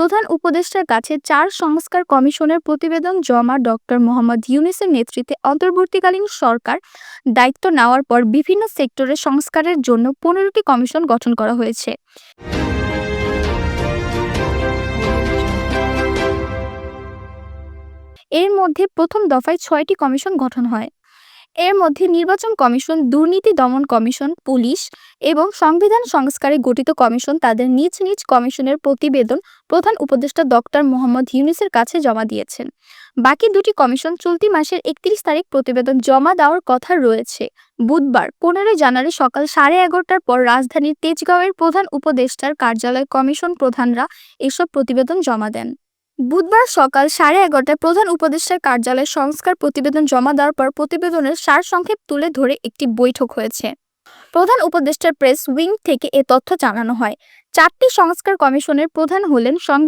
প্রধান উপদেষ্টার কাছে ৪ সংস্কার কমিশনের প্রতিবেদন জমা ডক্টর মোহাম্মদ ইউনূসের নেতৃত্বে অন্তর্বর্তীকালীন সরকার দায়িত্ব নেওয়ার পর বিভিন্ন সেক্টরে সংস্কারের জন্য ১৫টি কমিশন গঠন করা হয়েছে। এর মধ্যে প্রথম দফায় ৬টি কমিশন গঠন হয়। এর মধ্যে নির্বাচন কমিশন, দুর্নীতি দমন কমিশন, পুলিশ এবং সংবিধান সংস্কারে গঠিত কমিশন তাদের নিজ নিজ কমিশনের প্রতিবেদন প্রধান উপদেষ্টা ডক্টর মোহাম্মদ ইউনূসের কাছে জমা দিয়েছেন। বাকি দুটি কমিশন চলতি মাসের ৩১ তারিখ প্রতিবেদন জমা দেওয়ার কথা রয়েছে। বুধবার ১৫ জানুয়ারি সকাল 11:30টার পর রাজধানীর তেজগাঁওয়ের প্রধান উপদেষ্টার কার্যালয়ে কমিশন প্রধানরা এসব প্রতিবেদন জমা দেন। বুধবার সকাল 11:30টায় প্রধান উপদেষ্টার কার্যালয়ে সংস্কার প্রতিবেদন জমা দেওয়ার পর প্রতিবেদনের সারসংক্ষেপ তুলে ধরে একটি বৈঠক হয়েছে। প্রধান উপদেষ্টার প্রেস উইং থেকে এ তথ্য জানানো হয়। ৪টি সংস্কার কমিশনের প্রধান হলেন